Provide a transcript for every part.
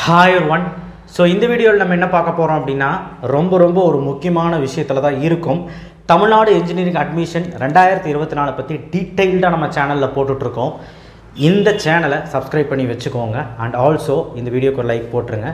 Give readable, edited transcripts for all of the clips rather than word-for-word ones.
Hi one. So இந்த வீடியோவில் நம்ம என்ன பார்க்க போகிறோம் அப்படின்னா ரொம்ப ஒரு முக்கியமான விஷயத்தில் தான் இருக்கும். தமிழ்நாடு இன்ஜினியரிங் அட்மிஷன் 2024 பற்றி டீட்டெயில்டாக நம்ம சேனலில் போட்டுட்ருக்கோம். இந்த சேனலை சப்ஸ்கிரைப் பண்ணி வச்சுக்கோங்க. அண்ட் ஆல்சோ இந்த வீடியோக்கு ஒரு லைக் போட்டுருங்க.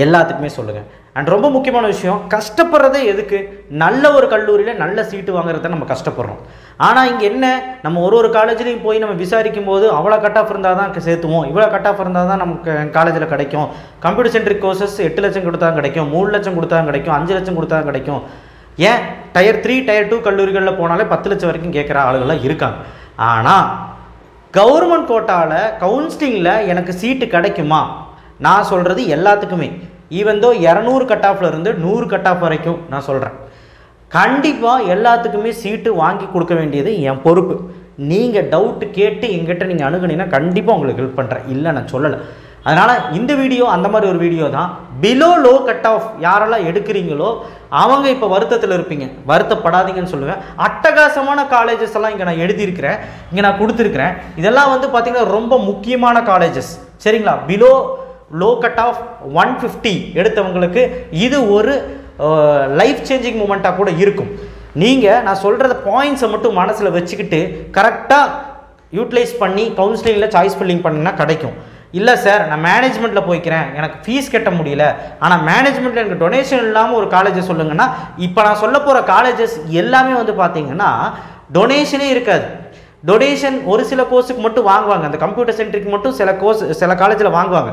எல்லாத்துக்குமே சொல்லுங்கள். அண்ட் ரொம்ப முக்கியமான விஷயம், கஷ்டப்படுறதே எதுக்கு? நல்ல ஒரு கல்லூரியில் நல்ல சீட்டு வாங்குறத நம்ம கஷ்டப்படுறோம். ஆனால் இங்கே என்ன, நம்ம ஒரு காலேஜ்லேயும் போய் நம்ம விசாரிக்கும் போது அவ்வளோ கட் ஆஃப் இருந்தால் தான் சேர்த்துவோம், இவ்வளோ கட் ஆஃப் இருந்தால் தான் நமக்கு காலேஜில் கிடைக்கும். கம்ப்யூட்டர் சென்ட்ரிக் கோர்சஸ் 8 லட்சம் கொடுத்தா கிடைக்கும், 3 லட்சம் கொடுத்தா கிடைக்கும், 5 லட்சம் கொடுத்தா கிடைக்கும். ஏன் டயர் 3 டயர் 2 கல்லூரிகளில் போனாலே 10 லட்சம் வரைக்கும் கேட்குற ஆளுகள்லாம் இருக்காங்க. ஆனால் கவர்மெண்ட் கோட்டாவில் கவுன்சிலிங்கில் எனக்கு சீட்டு கிடைக்குமா? நான் சொல்கிறது எல்லாத்துக்குமே, ஈவன் தோ 200 கட் ஆஃப்ல இருந்து 100 கட் ஆஃப் வரைக்கும் நான் சொல்கிறேன். கண்டிப்பாக எல்லாத்துக்குமே சீட்டு வாங்கி கொடுக்க வேண்டியது என் பொறுப்பு. நீங்கள் டவுட்டு கேட்டு எங்கிட்ட நீங்கள் அணுகுனீங்கன்னா கண்டிப்பாக உங்களுக்கு ஹெல்ப் பண்ணுறேன். இல்லை நான் சொல்லலை. அதனால் இந்த வீடியோ அந்த மாதிரி ஒரு வீடியோ தான். பிலோ லோ கட் ஆஃப் யாரெல்லாம் எடுக்கிறீங்களோ அவங்க இப்போ வருத்தத்தில் இருப்பீங்க. வருத்தப்படாதீங்கன்னு சொல்லுவேன். அட்டகாசமான காலேஜஸ் எல்லாம் இங்கே நான் எழுதியிருக்கிறேன், இங்கே நான் கொடுத்துருக்குறேன். இதெல்லாம் வந்து பார்த்திங்கன்னா ரொம்ப முக்கியமான காலேஜஸ், சரிங்களா? பிலோ லோ கட் ஆஃப் 150 எடுத்தவங்களுக்கு இது ஒரு லைஃப் சேஞ்சிங் மூமெண்ட்டாக கூட இருக்கும். நீங்கள் நான் சொல்கிறத பாயிண்ட்ஸை மட்டும் மனசில் வச்சுக்கிட்டு கரெக்டாக யூட்டிலைஸ் பண்ணி கவுன்சிலிங்கில் சாய்ஸ் ஃபில்லிங் பண்ணிங்கன்னா கிடைக்கும். இல்லை சார், நான் மேனேஜ்மெண்ட்டில் போய்க்கிறேன், எனக்கு ஃபீஸ் கட்ட முடியல, ஆனால் மேனேஜ்மெண்ட்டில் எனக்கு டொனேஷன் இல்லாமல் ஒரு காலேஜை சொல்லுங்கன்னா, இப்போ நான் சொல்ல போகிற காலேஜஸ் எல்லாமே வந்து பார்த்தீங்கன்னா டொனேஷனே இருக்காது. டொனேஷன் ஒரு சில கோர்ஸுக்கு மட்டும் வாங்குவாங்க, அந்த கம்ப்யூட்டர் சென்ட்ரிக் மட்டும் சில காலேஜில் வாங்குவாங்க.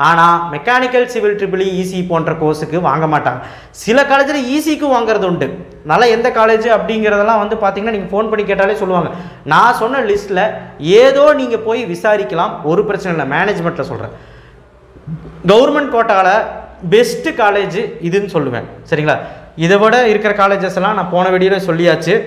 ஆனால் மெக்கானிக்கல் சிவில் ட்ரிபிள் இசி போன்ற கோர்ஸுக்கு வாங்க மாட்டாங்க. சில காலேஜில் இசிக்கும் வாங்குறது உண்டு. நல்லா எந்த காலேஜ் அப்படிங்கிறதெல்லாம் வந்து பார்த்தீங்கன்னா நீங்கள் ஃபோன் பண்ணி கேட்டாலே சொல்லுவாங்க. நான் சொன்ன லிஸ்ட்டில் ஏதோ நீங்கள் போய் விசாரிக்கலாம், ஒரு பிரச்சனை இல்லை. மேனேஜ்மெண்ட்டில் சொல்கிறேன், கவர்மெண்ட் கோட்டாவில் பெஸ்ட்டு காலேஜ் இதுன்னு சொல்லுவேன், சரிங்களா? இதை விட இருக்கிற காலேஜஸ் எல்லாம் நான் போன வீடியோவில் சொல்லியாச்சு.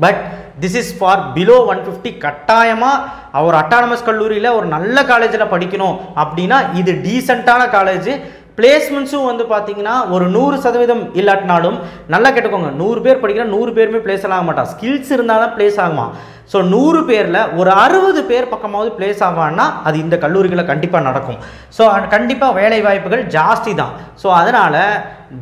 But this is for below 150. கட்டாயமாக ஒரு அட்டானமஸ் கல்லூரியில் ஒரு நல்ல காலேஜில் படிக்கணும் அப்படின்னா இது டீசெண்டான காலேஜ். பிளேஸ்மெண்ட்ஸும் வந்து பார்த்தீங்கன்னா ஒரு 100% இல்லாட்டினாலும் நல்லா கேட்டுக்கோங்க, 100 பேர் படிக்கிற 100 பேருமே பிளேஸ் ஆக மாட்டான். ஸ்கில்ஸ் இருந்தால் தான் பிளேஸ் ஆகுமா. ஸோ 100 பேரில் ஒரு 60 பேர் பக்கமாவது பிளேஸ் ஆவான்னா அது இந்த கல்லூரிகளில் கண்டிப்பாக நடக்கும். ஸோ கண்டிப்பாக வேலை வாய்ப்புகள் ஜாஸ்தி தான். ஸோ அதனால்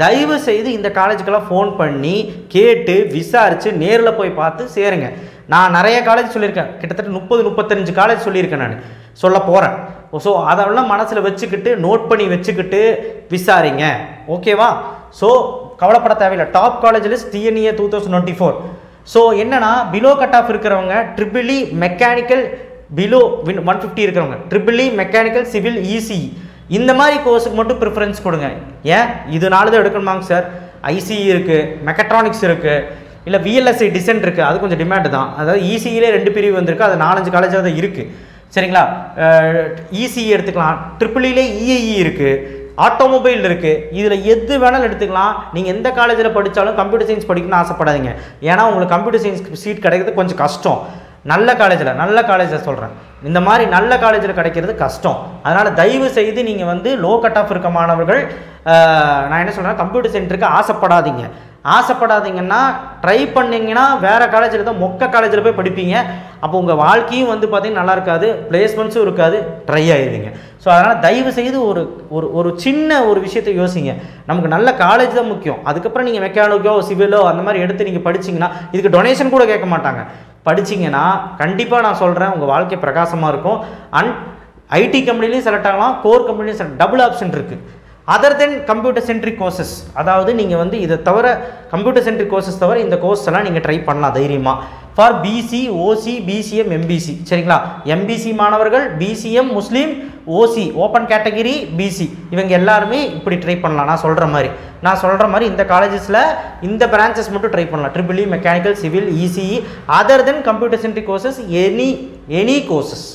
தயவு செய்து இந்த காலேஜுக்கெல்லாம் ஃபோன் பண்ணி கேட்டு விசாரித்து நேரில் போய் பார்த்து சேருங்க. நான் நிறைய காலேஜ் சொல்லியிருக்கேன், கிட்டத்தட்ட 30-35 காலேஜ் சொல்லியிருக்கேன், நான் சொல்ல போகிறேன். ஸோ அதெல்லாம் மனசில் வச்சுக்கிட்டு நோட் பண்ணி வச்சுக்கிட்டு விசாரிங்க, ஓகேவா? ஸோ கவலைப்பட தேவையில்லை. Top college list TNEA 2024. So என்னன்னா, பிலோ கட் ஆஃப் இருக்கிறவங்க ட்ரிபிள் இ மெக்கானிக்கல் பிலோ 150 இருக்கிறவங்க triple E mechanical civil EC இந்த மாதிரி கோர்ஸுக்கு மட்டும் ப்ரிஃபரன்ஸ் கொடுங்க. ஏன் இது 4 தான் எடுக்கணுமாங்க சார்? ஐசிஇ இருக்குது, மெக்கட்ரானிக்ஸ் இருக்குது, இல்லை VLSI டிசைன் இருக்குது, அது கொஞ்சம் டிமாண்டு தான். அதாவது இசியிலே 2 பிரிவு வந்திருக்கு, அது 4-5 காலேஜாக தான் இருக்குது, சரிங்களா? இசிஇ எடுத்துக்கலாம், ட்ரிபிள்இலே EIE இருக்குது, ஆட்டோமொபைல் இருக்குது. இதில் எது வேணாலும் எடுத்துக்கலாம். நீங்கள் எந்த காலேஜில் படித்தாலும் கம்ப்யூட்டர் சயின்ஸ் படிக்கணும்னு ஆசைப்படாதீங்க. ஏன்னா உங்களுக்கு கம்ப்யூட்டர் சயின்ஸ் சீட் கிடைக்கிறது கொஞ்சம் கஷ்டம். நல்ல காலேஜில் சொல்கிறேன், இந்த மாதிரி நல்ல காலேஜில் கிடைக்கிறது கஷ்டம். அதனால் தயவு செய்து நீங்கள் வந்து லோ கட் ஆஃப் இருக்க மாணவர்கள் நான் என்ன சொல்கிறேன், கம்ப்யூட்டர் சென்டருக்கு ஆசைப்படாதீங்கன்னா ட்ரை பண்ணிங்கன்னா வேறு காலேஜில் தான் மொக்க காலேஜில் போய் படிப்பீங்க. அப்போ உங்கள் வாழ்க்கையும் வந்து பார்த்திங்கன்னா நல்லா இருக்காது, பிளேஸ்மெண்ட்ஸும் இருக்காது, ட்ரை ஆகிடுவீங்க. ஸோ அதனால் தயவு செய்து ஒரு சின்ன ஒரு விஷயத்தை யோசிங்க. நமக்கு நல்ல காலேஜ் தான் முக்கியம். அதுக்கப்புறம் நீங்கள் மெக்கானிக்கோ சிவிலோ அந்த மாதிரி எடுத்து நீங்கள் படிச்சிங்கன்னா இதுக்கு டொனேஷன் கூட கேட்க மாட்டாங்க. படிச்சிங்கன்னா கண்டிப்பாக நான் சொல்கிறேன், உங்கள் வாழ்க்கை பிரகாசமாக இருக்கும். அண்ட் ஐடி கம்பெனிலையும் செலக்ட் ஆகலாம், கோர் கம்பெனிலையும் செலக்ட், டபுள் ஆப்ஷன் இருக்குது. Other then computer centric courses, அதாவது நீங்கள் வந்து இதை தவிர கம்ப்யூட்டர் சென்ட்ரிக் கோர்சஸ் தவிர இந்த கோர்ஸ் எல்லாம் நீங்கள் ட்ரை பண்ணலாம் தைரியமாக. For BC, OC, BCM, MBC, சரிங்களா? எம்பிசி மாணவர்கள், BCM, Muslim, OC open category, BC இவங்க எல்லாருமே இப்படி ட்ரை பண்ணலாம். நான் சொல்கிற மாதிரி இந்த காலேஜஸில் இந்த பிரான்ச்சஸ் மட்டும் ட்ரை பண்ணலாம். Triple E mechanical civil ECE other then computer centric courses, any courses,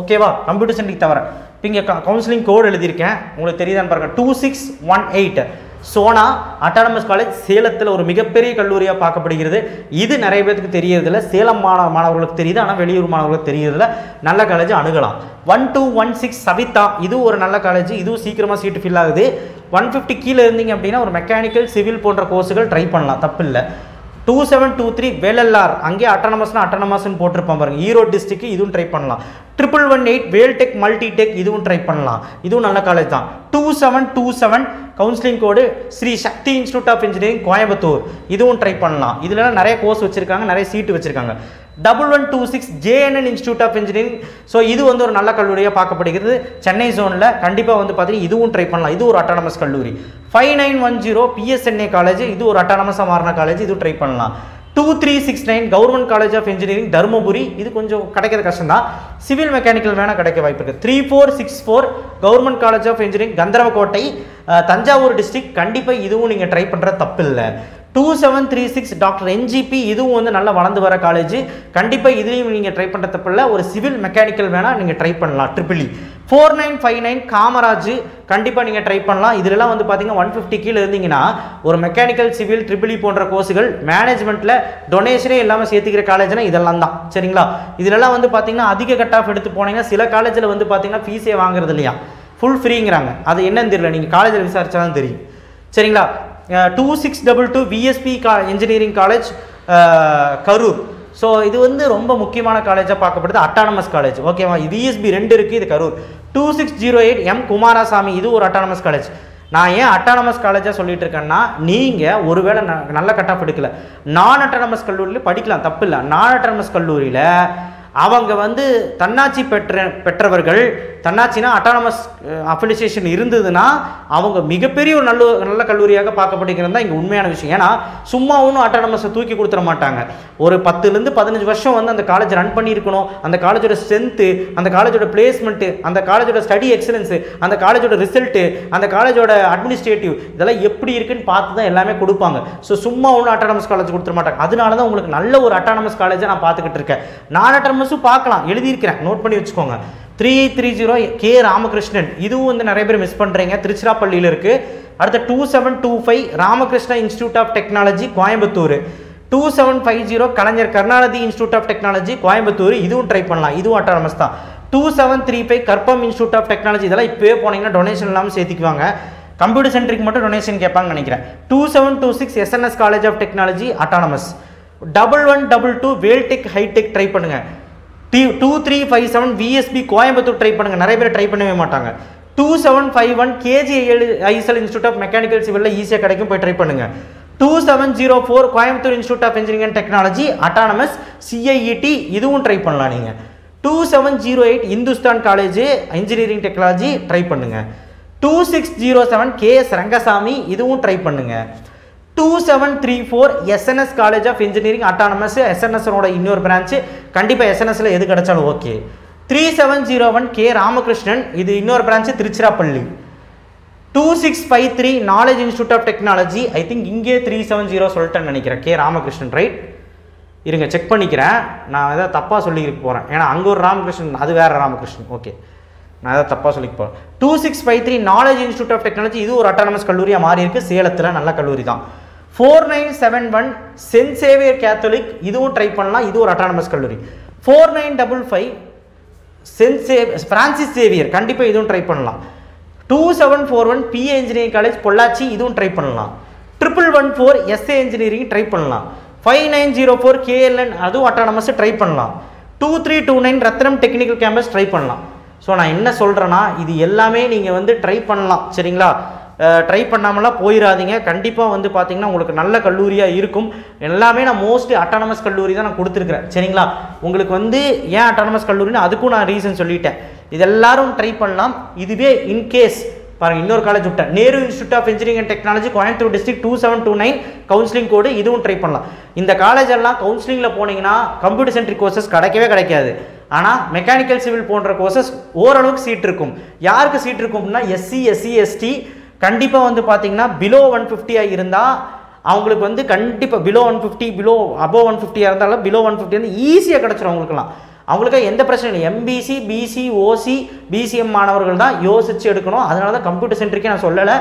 ஓகேவா? கம்ப்யூட்டர் சென்ட்ரிக் தவிர. இப்போ இங்கே கவுன்சிலிங் கோடு எழுதியிருக்கேன், உங்களுக்கு தெரியுதான்னு பாருங்கள். 2618 சோனா அட்டானமஸ் காலேஜ் சேலத்தில் ஒரு மிகப்பெரிய கல்லூரியாக பார்க்கப்படுகிறது. இது நிறைய பேருக்கு தெரியறதில்ல, சேலம் மாணவர்களுக்கு தெரியுது, ஆனால் வெளியூர் மாணவர்களுக்கு தெரியறதில்ல. நல்ல காலேஜ் அணுகலாம். 1216 சவிதா, இது ஒரு நல்ல காலேஜ், இதுவும் சீக்கிரமாக சீட்டு ஃபில் ஆகுது. 150 கீழே இருந்தீங்க அப்படின்னா ஒரு மெக்கானிக்கல் சிவில் போன்ற கோர்ஸுகள் ட்ரை பண்ணலாம், தப்பு இல்லை. 2723 வேலல்லார், அங்கே அட்டானமஸ்னா அட்டானமஸ்ன்னு போட்டிருப்பான் பாருங்க, ஈரோடு டிஸ்ட்ரிக்ட், இதுவும் ட்ரை பண்ணலாம். 1118 வேல்டெக் மல்டிடெக், இதுவும் ட்ரை பண்ணலாம், இதுவும் நல்ல காலேஜ் தான். 2727 counselling code Sri Sakthi institute of engineering Coimbatore, இதுவும் ட்ரை பண்ணலாம். இதுல நிறைய கோர்ஸ் வச்சிருக்காங்க, நிறைய சீட்டு வச்சிருக்காங்க. 1126 JNN institute of engineering, so இது வந்து ஒரு நல்ல கல்லூரியாக பார்க்கப்படுகிறது சென்னை ஜோனில். கண்டிப்பாக வந்து பார்த்தீங்கன்னா இதுவும் ட்ரை பண்ணலாம், இது ஒரு அட்டானமஸ் கல்லூரி. 5910 PSNA காலேஜ், இது ஒரு அட்டானமஸாக மாறின காலேஜ், இது ட்ரை பண்ணலாம். 2369 government college of engineering Dharmapuri, இது கொஞ்சம் கிடைக்கிற கஷ்டம் தான், சிவில் மெக்கானிக்கல் வேணால் கிடைக்க வாய்ப்பு இருக்குது. 3464 government college of engineering Kandarvakottai, Thanjavur district, கண்டிப்பாக இதுவும் நீங்கள் ட்ரை பண்ணுற தப்பு இல்லை. 2736 டாக்டர் NGP, இதுவும் வந்து நல்லா வளர்ந்து வர காலேஜ், கண்டிப்பாக இதுலேயும் நீங்கள் ட்ரை பண்ணுற தப்பில்லை. ஒரு சிவில் மெக்கானிக்கல் வேணால் நீங்கள் ட்ரை பண்ணலாம். ட்ரிபிள் 4959 காமராஜ், கண்டிப்பாக நீங்கள் ட்ரை பண்ணலாம். இதிலெல்லாம் வந்து பார்த்தீங்கன்னா 150 கீழே இருந்தீங்கன்னா ஒரு மெக்கானிக்கல் சிவில் ட்ரிபிள் போன்ற கோர்ஸுகள் மேனேஜ்மெண்ட்டில் டொனேஷனே இல்லாமல் சேர்த்துக்கிற காலேஜ்னா இதெல்லாம் தான், சரிங்களா. இதிலெல்லாம் வந்து பார்த்தீங்கன்னா அதிக கட் ஆஃப் எடுத்து போனீங்கன்னா சில காலேஜில் வந்து பார்த்தீங்கன்னா ஃபீஸே வாங்குறது இல்லையா, ஃபுல் ஃப்ரீங்கிறாங்க. அது என்னன்னு தெரியல, நீங்கள் காலேஜில் விசாரிச்சா தான் தெரியும், சரிங்களா. 2622 VSP engineering college Karur, so இது வந்து ரொம்ப முக்கியமான காலேஜாக பார்க்கப்படுது, அட்டானமஸ் காலேஜ், ஓகேவா. VSB 2 இருக்குது, இது கரூர். 2608 M குமாரசாமி, இது ஒரு அட்டானமஸ் காலேஜ். நான் ஏன் அட்டானமஸ் காலேஜாக சொல்லிட்டு இருக்கேன்னா, நீங்கள் ஒருவேளை நல்ல கட் ஆஃப் எடுக்கல, நான் அட்டானமஸ் கல்லூரியில் படிக்கலாம், தப்பு இல்லை. நான் அட்டானமஸ் கல்லூரியில் அவங்க வந்து தன்னாட்சி பெற்றவர்கள், தன்னாட்சினா அட்டானமஸ் அஃபிலியேஷன் இருந்ததுன்னா அவங்க மிகப்பெரிய ஒரு நல்ல கல்லூரியாக பார்க்கப்படுகிறது தான் இங்கே உண்மையான விஷயம். ஏன்னா சும்மா ஒன்றும் அட்டானமஸை தூக்கி கொடுத்துட மாட்டாங்க. ஒரு 10லேருந்து 15 வருஷம் வந்து அந்த காலேஜ் ரன் பண்ணியிருக்கணும். அந்த காலேஜோட ஸ்ட்ரென்த்து, அந்த காலேஜோட பிளேஸ்மெண்ட்டு, அந்த காலேஜோட ஸ்டடி எக்ஸலன்ஸு, அந்த காலேஜோட ரிசல்ட்டு, அந்த காலேஜோட அட்மினிஸ்ட்ரேட்டிவ், இதெல்லாம் எப்படி இருக்குன்னு பார்த்து தான் எல்லாமே கொடுப்பாங்க. ஸோ சும்மா ஒன்றும் அட்டானமஸ் காலேஜ் கொடுத்துட மாட்டாங்க. அதனால தான் உங்களுக்கு நல்ல ஒரு அட்டானமஸ் காலேஜை நான் பார்த்துக்கிட்டு இருக்கேன். நான் அட்டானமஸும் பார்க்கலாம், எழுதியிருக்கிறேன், நோட் பண்ணி வச்சுக்கோங்க. 3830 K ராமகிருஷ்ணன், இதுவும் வந்து நிறைய பேர் மிஸ் பண்ணுறீங்க, திருச்சிராப்பள்ளியில் இருக்குது. அடுத்த 2725 Ramakrishna institute of technology Coimbatore. 2750 Kalaignar Karunanidhi institute of technology Coimbatore, இதுவும் ட்ரை பண்ணலாம், இதுவும் அட்டானமஸ் தான். 2735 கற்பம் இன்ஸ்டியூட் ஆஃப் டெக்னாலஜி, இதெல்லாம் இப்போயே போனீங்கன்னா டொனேஷன் இல்லாமல் சேர்த்துக்குவாங்க. கம்ப்யூட்டர் சென்ட்ரிக் மட்டும் டொனேஷன் கேட்பாங்கன்னு நினைக்கிறேன். 2726 SNS college of technology autonomous. 1122 Vel Tech high tech try பண்ணுங்க. 2357 VSB கோயம்புத்தூர் ட்ரை பண்ணுங்க, நிறைய பேர் ட்ரை பண்ணவே மாட்டாங்க. 2751 KGISL இன்ஸ்டியூட் ஆஃப் மெக்கானிக்கல் சிவிலில் ஈஸியாக கிடைக்கும், போய் ட்ரை பண்ணுங்க. 2704 Coimbatore institute of engineering and technology autonomous CIET, இதுவும் ட்ரை பண்ணலாம் நீங்கள். 2708 Hindustan college engineering technology try பண்ணுங்க. 2607 KS ரங்கசாமி, இதுவும் ட்ரை பண்ணுங்க. 2734 SNS college of engineering autonomous, SNSனோட இன்னொரு பிரான்ச்சு, கண்டிப்பாக SNSல எது கிடைச்சாலும் ஓகே. 3701 K ராமகிருஷ்ணன், இது இன்னொரு branch Tiruchirappalli. 2653 knowledge institute of technology, I think இங்கே 370 சொல்லிட்டேன்னு நினைக்கிறேன், K ராமகிருஷ்ணன், ரைட்? இருங்க செக் பண்ணிக்கிறேன், நான் ஏதாவது தப்பாக சொல்லிக்க போகிறேன், ஏன்னா அங்கே ஒரு ராமகிருஷ்ணன், அது வேறு ராமகிருஷ்ணன், ஓகே, நான் ஏதாவது தப்பாக சொல்லிக்க போகிறேன். 2653 நாலேஜ் இன்ஸ்டியூட் ஆஃப் டெக்னாலஜி, இது ஒரு அட்டானமஸ் கல்லூரியாக மாறி இருக்கு, சேலத்தில் நல்ல கல்லூரி தான். 4971 சென்ட் சேவியர் கேத்தலிக், இதுவும் ட்ரை பண்ணலாம், இது ஒரு அட்டானமஸ் கல்லூரி. 4955 பிரான்சிஸ் சேவியர், கண்டிப்பாக இதுவும் ட்ரை பண்ணலாம். 2741 PA இன்ஜினியரிங் காலேஜ் பொள்ளாச்சி, இதுவும் ட்ரை பண்ணலாம். 1114 SA இன்ஜினியரிங் ட்ரை பண்ணலாம். 5904 KLN, அதுவும் அட்டானமஸ் ட்ரை பண்ணலாம். 2329 ரத்னம் டெக்னிக்கல் கேம்பஸ் ட்ரை பண்ணலாம். ஸோ நான் என்ன சொல்கிறேன்னா, இது எல்லாமே நீங்கள் வந்து ட்ரை பண்ணலாம், சரிங்களா. ட்ரை பண்ணாமலாம் போயிடாதீங்க, கண்டிப்பாக வந்து பார்த்தீங்கன்னா உங்களுக்கு நல்ல கல்லூரியாக இருக்கும். எல்லாமே நான் மோஸ்ட்லி அட்டானமஸ் கல்லூரி தான் நான் கொடுத்துருக்குறேன், சரிங்களா. உங்களுக்கு வந்து ஏன் அட்டானமஸ் கல்லூரின்னு அதுக்கும் நான் ரீசன் சொல்லிட்டேன். இது எல்லாரும் ட்ரை பண்ணலாம். இதுவே இன்கேஸ் பாருங்கள், இன்னொரு காலேஜ் விட்டேன், Nehru institute of engineering and technology Coimbatore district 2729 counselling code, இதுவும் ட்ரை பண்ணலாம். இந்த காலேஜ் எல்லாம் கவுன்சிலிங்கில் போனீங்கன்னா கம்ப்யூட்டர் சென்ட்ரிக் கோர்சஸ் கிடைக்கவே கிடைக்காது. ஆனால் மெக்கானிக்கல் சிவில் போன்ற கோர்சஸ் ஓரளவுக்கு சீட் இருக்கும். யாருக்கு சீட் இருக்கும்னா SC SC ST, கண்டிப்பாக வந்து பார்த்தீங்கன்னா பிலோ 150 இருந்தால் அவங்களுக்கு வந்து கண்டிப்பாக பிலோ 150 அபோவ் 150 இருந்தாலும் பிலோ 150 வந்து ஈஸியாக கிடச்சிரும் அவங்களுக்குலாம். அவங்களுக்கு எந்த பிரச்சனை இல்லை. MBC BC OC BCM மாணவர்கள் தான் யோசிச்சு எடுக்கணும். அதனால தான் கம்ப்யூட்டர் சென்ட்ரிக்கே நான் சொல்லலை.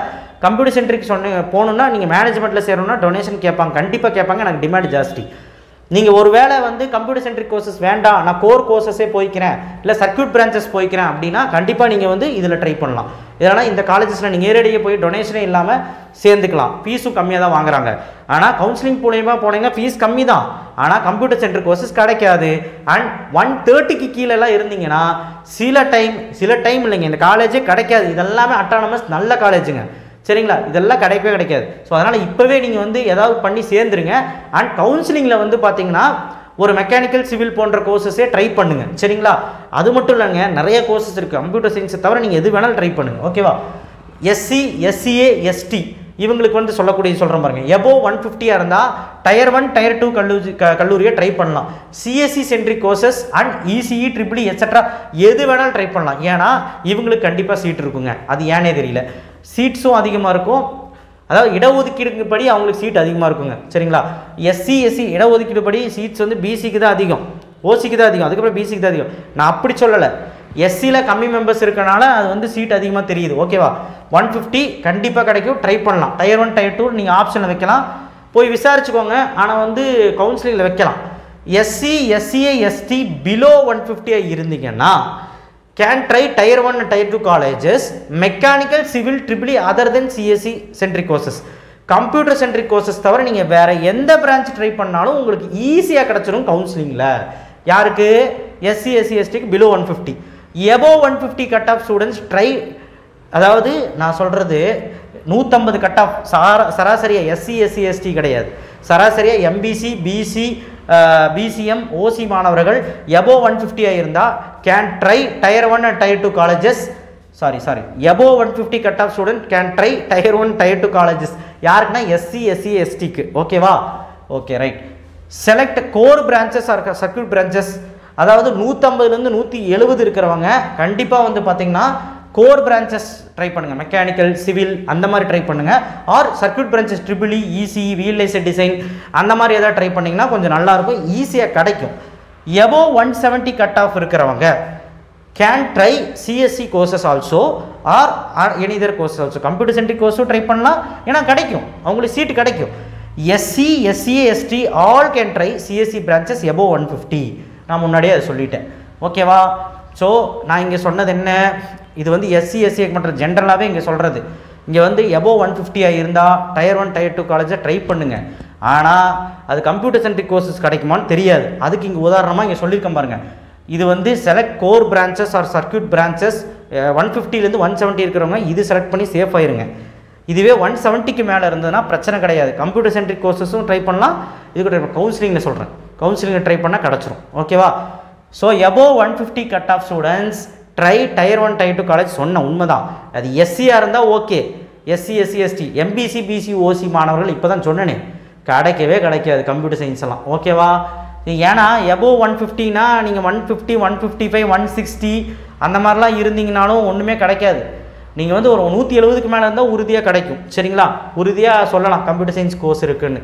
கம்ப்யூட்டர் சென்ட்ரிக் போகணுன்னா நீங்கள் மேனேஜ்மெண்ட்டில் சேரணும்னா டொனேஷன் கேட்பாங்க, கண்டிப்பாக கேட்பாங்க, எனக்கு டிமாண்ட் ஜாஸ்தி. நீங்கள் ஒரு வேளை வந்து கம்ப்யூட்டர் சென்ட்ரிக் கோர்சஸ் வேண்டாம், நான் கோர் கோர்சஸே போய்க்கிறேன், இல்லை சர்க்யூட் பிரான்ச்சஸ் போய்க்கிறேன் அப்படின்னா கண்டிப்பாக நீங்கள் வந்து இதில் ட்ரை பண்ணலாம். இதனால் இந்த காலேஜஸில் நீங்கள் நேரடியாக போய் டொனேஷனே இல்லாமல் சேர்ந்துக்கலாம். ஃபீஸும் கம்மியாக தான் வாங்குறாங்க. ஆனால் கவுன்சிலிங் மூலயமா போனீங்கன்னா ஃபீஸ் கம்மி தான், ஆனால் கம்ப்யூட்டர் சென்டர் கோர்சஸ் கிடைக்காது. அண்ட் 130க்கு கீழெல்லாம் இருந்தீங்கன்னா சில டைம் இல்லைங்க, இந்த காலேஜே கிடைக்காது. இதெல்லாமே அட்டானமஸ் நல்ல காலேஜுங்க, சரிங்களா? இதெல்லாம் கிடைக்கவே கிடைக்காது. ஸோ அதனால் இப்போவே நீங்கள் வந்து ஏதாவது பண்ணி சேர்ந்துருங்க. அண்ட் கவுன்சிலிங்கில் வந்து பார்த்தீங்கன்னா ஒரு மெக்கானிக்கல் சிவில் போன்ற கோர்சஸே ட்ரை பண்ணுங்க, சரிங்களா? அது மட்டும் இல்லைங்க, நிறைய கோர்சஸ் இருக்குது. கம்ப்யூட்டர் சயின்ஸை தவிர நீங்கள் எது வேணாலும் ட்ரை பண்ணுங்க, ஓகேவா? எஸ்சி, எஸ்சிஏ, எஸ்டி இவங்களுக்கு வந்து சொல்கிறேன் பாருங்க. எபோவ் 150 இருந்தால் டயர் 1 டயர் 2 கல்லூரியை ட்ரை பண்ணலாம். CSC centric courses and ECE triple etcetera எது வேணாலும் ட்ரை பண்ணலாம். ஏன்னா இவங்களுக்கு கண்டிப்பாக சீட் இருக்குங்க. அது ஏனே தெரியல. சீட்ஸும் அதிகமாக இருக்கும், அதாவது இடஒதுக்கீடு படி அவங்களுக்கு சீட் அதிகமாக இருக்குங்க, சரிங்களா? எஸ்சி இடஒதுக்கீடு படி சீட்ஸ் வந்து பிசிக்கு தான் அதிகம், ஓசிக்கு தான் அதிகம், அதுக்கப்புறம் பிசிக்கு தான் அதிகம். நான் அப்படி சொல்லலை, எஸ்சியில் கம்மி மெம்பர்ஸ் இருக்கனால அது வந்து சீட் அதிகமாக தெரியுது, ஓகேவா? 150 கண்டிப்பாக கிடைக்கும், ட்ரை பண்ணலாம். டயர் 1 டயர் 2 நீங்கள் ஆப்ஷனில் வைக்கலாம், போய் விசாரிச்சுக்கோங்க. ஆனால் வந்து கவுன்சிலிங்கில் வைக்கலாம். எஸ்சி, எஸ்சிஏ, எஸ்டி பிலோ 150 இருந்தீங்கன்னா can try tier 1 and tier 2 colleges, mechanical, civil, triple other than CSE centric courses. Computer centric courses தவிர நீங்கள் வேறு எந்த பிரான்ச் ட்ரை பண்ணாலும் உங்களுக்கு ஈஸியாக கிடச்சிடும் கவுன்சிலிங்கில். யாருக்கு? எஸ்சி, எஸ்சி, எஸ்டிக்கு below 150. Above 150 cut off students try, அதாவது நான் சொல்கிறது 150 கட் ஆஃப் சராசரியாக எஸ்சி, எஸ்சி, எஸ்டி கிடையாது. சராசரியாக எம்பிசி, பிசி, பிசிஎம், ஓசி மாணவர்கள் எபோவ் 150 இருந்தால் can try tier 1 and tier 2 colleges. Sorry above 150 cut off student can try tier 1 tier 2 colleges. யாருக்குன்னா SC, SC, எஸ்டிக்கு, ஓகேவா? Okay, right. Select core branches or circuit branches. அதாவது 150லேருந்து 170 இருக்கிறவங்க கண்டிப்பாக வந்து பார்த்தீங்கன்னா கோர் பிரான்ச்சஸ் ட்ரை பண்ணுங்கள். மெக்கானிக்கல், சிவில் அந்த மாதிரி ட்ரை பண்ணுங்கள். Or circuit branches triple EC, VLSI design அந்த மாதிரி எதாவது ட்ரை பண்ணிங்கன்னா கொஞ்சம் நல்லாயிருக்கும், ஈஸியாக கிடைக்கும். எபோவ் 170 கட் ஆஃப் இருக்கிறவங்க can try CSC courses also or any other courses also. Computer centric கோர்ஸும் ட்ரை பண்ணலாம், ஏன்னா கிடைக்கும், அவங்களுக்கு சீட்டு கிடைக்கும். SC, SCA, ST all can try CSC branches above 150. நான் முன்னாடியே அதை சொல்லிட்டேன், ஓகேவா? ஸோ நான் இங்கே சொன்னது என்ன, இது வந்து எஸ்சி, எஸ்சிஏக்கு மட்டும் ஜென்ரலாகவே இங்கே சொல்கிறது. இங்கே வந்து எபோவ் 150 இருந்தால் டயர் 1 டயர் 2 காலேஜை ட்ரை பண்ணுங்கள். ஆனால் அது கம்ப்யூட்டர் சென்ட்ரிக் கோர்சஸ் கிடைக்குமான்னு தெரியாது. அதுக்கு இங்கே உதாரணமாக இங்கே சொல்லியிருக்கேன் பாருங்கள். இது வந்து select core branches or circuit branches 150லேருந்து 170 இருக்கிறவங்க இது செலக்ட் பண்ணி சேஃப் ஆயிருங்க. இதுவே 170க்கு மேலே இருந்ததுன்னா பிரச்சனை கிடையாது. கம்ப்யூட்டர் சென்ட்ரிக் கோர்சஸும் ட்ரை பண்ணலாம், இதுக்கு ட்ரை பண்ணலாம். கவுன்சிலிங்கில் சொல்கிறேன், கவுன்சிலிங்கில் ட்ரை பண்ணால் கிடச்சிரும், ஓகேவா? So above 150 cut off students try tier 1 tier 2 college சொன்ன உண்மைதான். அது எஸ்சியாக இருந்தால் okay, SC, SC, ST, MBC, BC, OC மாணவர்கள் இப்போ தான் சொன்னேனே கிடைக்கவே கிடைக்காது கம்ப்யூட்டர் சயின்ஸ் எல்லாம், ஓகேவா? ஏன்னா எபோவ் 150னா நீங்கள் 150, 155, 160 அந்த மாதிரிலாம் இருந்தீங்கனாலும் ஒன்றுமே கிடைக்காது. நீங்கள் வந்து ஒரு 170க்கு மேலே இருந்தால் உறுதியாக கிடைக்கும், சரிங்களா? உறுதியாக சொல்லலாம் கம்ப்யூட்டர் சயின்ஸ் கோர்ஸ் இருக்குதுன்னு,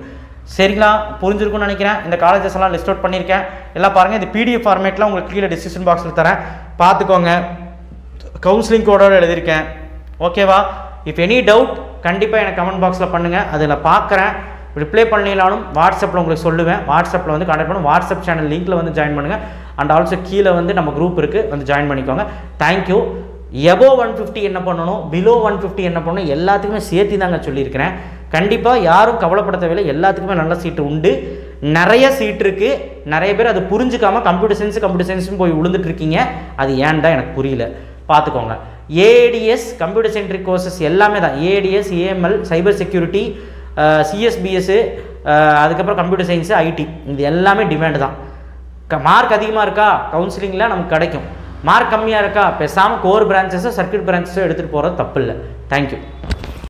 சரிங்களா? புரிஞ்சிருக்குன்னு நினைக்கிறேன். இந்த காலேஜஸ் எல்லாம் லிஸ்ட் அவுட் பண்ணியிருக்கேன், எல்லாம் பாருங்கள். இது பிடிஎஃப் ஃபார்மேட்டில் உங்களுக்கு கீழே டிஸ்கிரிப்ஷன் பாக்ஸில் தரேன், பார்த்துக்கோங்க. கவுன்சிலிங் கோடோடு எழுதியிருக்கேன், ஓகேவா? இஃப் எனி டவுட் கண்டிப்பாக எனக்கு கமெண்ட் பாக்ஸில் பண்ணுங்கள், அதில் பார்க்குறேன். ரிப்ளை பண்ணினாலும் வாட்ஸ்அப்பில் உங்களுக்கு சொல்லுவேன். வாட்ஸ்அப்பில் வந்து கான்டாக்ட் பண்ணுங்கள். வாட்ஸ்அப் சேனல் லிங்க்கில் வந்து ஜாயின் பண்ணுங்கள். அண்ட் ஆல்சோ கீழே வந்து நம்ம குரூப் இருக்குது, வந்து ஜாயின் பண்ணிக்கோங்க. தேங்க்யூ. எபோவ் 150 என்ன பண்ணணும், பிலோ 150 என்ன பண்ணணும், எல்லாத்துக்குமே சேர்த்து தாங்க சொல்லியிருக்கிறேன். கண்டிப்பாக யாரும் கவலைப்பட தேவையில்லை, எல்லாத்துக்குமே நல்ல சீட்டு உண்டு, நிறைய சீட் இருக்குது. நிறைய பேர் அது புரிஞ்சுக்காமல் கம்ப்யூட்டர் சயின்ஸும் போய் விழுந்துட்டு இருக்கீங்க. அது ஏன் தான் எனக்கு புரியல, பார்த்துக்கோங்க. ஏடிஎஸ் கம்ப்யூட்டர் சென்ட்ரிக் கோர்சஸ் எல்லாமே தான். ஏடிஎஸ், ஏஎம்எல், சைபர் செக்யூரிட்டி, சிஎஸ்பிஎஸ்ஸு, அதுக்கப்புறம் கம்ப்யூட்டர் சயின்ஸு, ஐடி, இது எல்லாமே டிமாண்டு தான். மார்க் அதிகமாக இருக்கா கவுன்சிலிங்கில் நமக்கு கிடைக்கும், மார்க் கம்மியாக இருக்கா பேசாமல் கோர் பிரான்ச்சஸோ சர்க்யூட் பிரான்ச்சஸோ எடுத்துகிட்டு போகிறது தப்பு இல்லை. தேங்க்யூ.